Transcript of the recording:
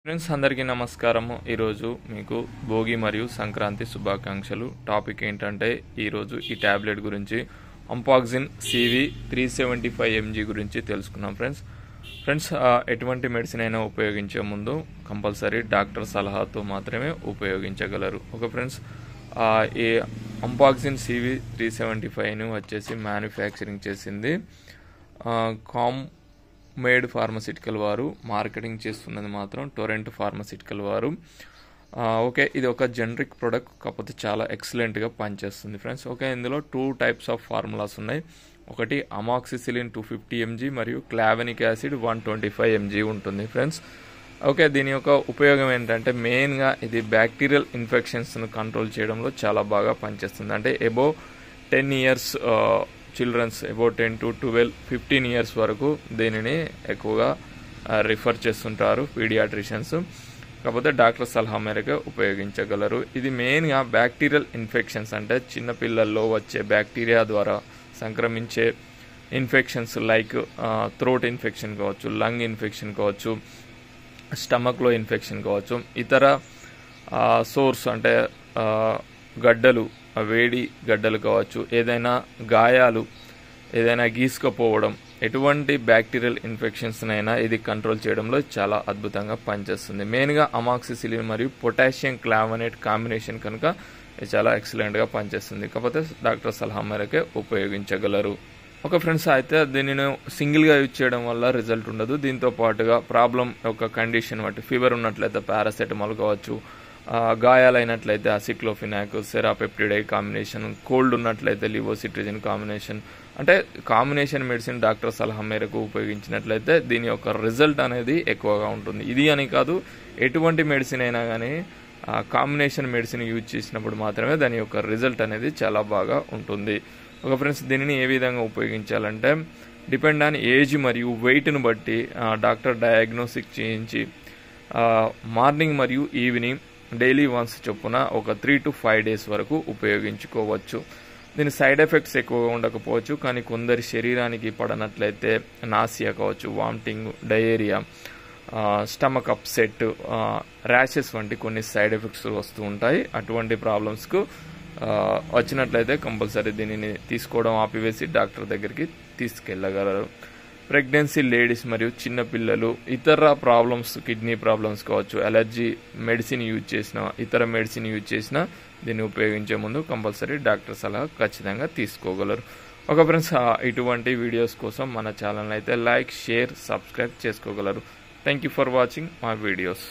Friends అందరికీ నమస్కారము। ఈరోజు మీకు భోగి మరియు సంక్రాంతి శుభాకాంక్షలు। టాపిక్ ఏంటంటే ఈరోజు ఈ టాబ్లెట్ గురించి అంపాక్సిన్ CV 375 mg గురించి తెలుసుకున్నాం ఫ్రెండ్స్ ఎటువంటి మెడిసిన్ అయినా ఉపయోగించే ముందు కంపల్సరీ డాక్టర్ సలహాతో మాత్రమే ఉపయోగించగలరు। ఓకే ఫ్రెండ్స్, ఈ అంపాక్సిన్ CV 375 ను వచ్చేసి మ్యానుఫ్యాక్చరింగ్ చేసింది కామ్ మేడ్ ఫార్మసిటికల్ వారు, మార్కెటింగ్ చేస్తున్నది మాత్రం టొరెంట్ ఫార్మసిటికల్ వారు। ఓకే, ఇది ఒక జనరిక్ ప్రోడక్ట్ కాకపోతే చాలా ఎక్సలెంట్గా పనిచేస్తుంది ఫ్రెండ్స్। ఓకే, ఇందులో 2 టైప్స్ ఆఫ్ ఫార్ములాస్ ఉన్నాయి। ఒకటి అమాక్సిసిలిన్ 250 mg మరియు క్లావెనిక్ యాసిడ్ 125 mg ఉంటుంది ఫ్రెండ్స్। ఓకే, దీని యొక్క ఉపయోగం ఏంటంటే మెయిన్గా ఇది బ్యాక్టీరియల్ ఇన్ఫెక్షన్స్ను కంట్రోల్ చేయడంలో చాలా బాగా పనిచేస్తుంది। అంటే above 10 years childrens, about 10 to 12, 15 years వరకు దీనిని ఎక్కువగా రిఫర్ చేస్తుంటారు పీడియాట్రిషియన్స్, కాకపోతే డాక్టర్ సలహా మేరకు ఉపయోగించగలరు। ఇది మెయిన్గా బ్యాక్టీరియల్ ఇన్ఫెక్షన్స్ అంటే చిన్నపిల్లల్లో వచ్చే బ్యాక్టీరియా ద్వారా సంక్రమించే ఇన్ఫెక్షన్స్ లైక్ థ్రోట్ ఇన్ఫెక్షన్ కావచ్చు, లంగ్ ఇన్ఫెక్షన్ కావచ్చు, స్టమక్లో ఇన్ఫెక్షన్ కావచ్చు, ఇతర సోర్స్ అంటే గడ్డలు, వేడి గడ్డలు కావచ్చు, ఏదైనా గాయాలు, ఏదైనా గీసుకపోవడం, ఎటువంటి బ్యాక్టీరియల్ ఇన్ఫెక్షన్స్నైనా ఇది కంట్రోల్ చేయడంలో చాలా అద్భుతంగా పనిచేస్తుంది। మెయిన్గా అమాక్సిసిలిన్ మరియు పొటాషియం క్లావనేట్ కాంబినేషన్ కనుక ఇది చాలా ఎక్సలెంట్గా పనిచేస్తుంది, కాకపోతే డాక్టర్ సలహా మేరకే ఉపయోగించగలరు। ఓకే ఫ్రెండ్స్, అయితే దీనిని సింగిల్గా యూజ్ చేయడం వల్ల రిజల్ట్ ఉండదు। దీంతో పాటుగా ప్రాబ్లం యొక్క కండిషన్ బట్టి ఫీవర్ ఉన్నట్లయితే పారాసెటమాల్ కావచ్చు, గాయాలైనట్లయితే అసిక్లోఫినాక్, సెరాపెప్టిడై కాంబినేషన్, కోల్డ్ ఉన్నట్లయితే లివోసిట్రిజిన్ కాంబినేషన్, అంటే కాంబినేషన్ మెడిసిన్ డాక్టర్ సలహా మేరకు ఉపయోగించినట్లయితే దీని యొక్క రిజల్ట్ అనేది ఎక్కువగా ఉంటుంది। ఇది అని కాదు, ఎటువంటి మెడిసిన్ అయినా కానీ కాంబినేషన్ మెడిసిన్ యూజ్ చేసినప్పుడు మాత్రమే దాని యొక్క రిజల్ట్ అనేది చాలా బాగా ఉంటుంది। ఒక ఫ్రెండ్స్, దీనిని ఏ విధంగా ఉపయోగించాలంటే డిపెండ్ ఆన్ ఏజ్ మరియు వెయిట్ను బట్టి డాక్టర్ డయాగ్నోసిక్ చేయించి మార్నింగ్ మరియు ఈవినింగ్ డైలీ వన్స్ చొప్పున ఒక 3 to 5 days వరకు ఉపయోగించుకోవచ్చు। దీని సైడ్ ఎఫెక్ట్స్ ఎక్కువగా ఉండకపోవచ్చు, కానీ కొందరి శరీరానికి పడనట్లయితే నాసియా కావచ్చు, vomiting, diarrhoea, stomach upset, rashes వంటి కొన్ని సైడ్ ఎఫెక్ట్స్ వస్తూ ఉంటాయి। అటువంటి ప్రాబ్లమ్స్కు వచ్చినట్లయితే కంపల్సరీ దీనిని తీసుకోవడం ఆపివేసి డాక్టర్ దగ్గరికి తీసుకెళ్ళగలరు। ప్రెగ్నెన్సీ లేడీస్ మరియు చిన్నపిల్లలు, ఇతర ప్రాబ్లమ్స్, కిడ్నీ ప్రాబ్లమ్స్ కావచ్చు, అలర్జీ మెడిసిన్ యూజ్ చేసిన, ఇతర మెడిసిన్ యూజ్ చేసిన దీన్ని ఉపయోగించే ముందు కంపల్సరీ డాక్టర్ సలహా ఖచ్చితంగా తీసుకోగలరు। ఒక ఫ్రెండ్స్, ఇటువంటి వీడియోస్ కోసం మన ఛానల్ అయితే లైక్, షేర్, సబ్స్క్రైబ్ చేసుకోగలరు। Thank you for watching my videos.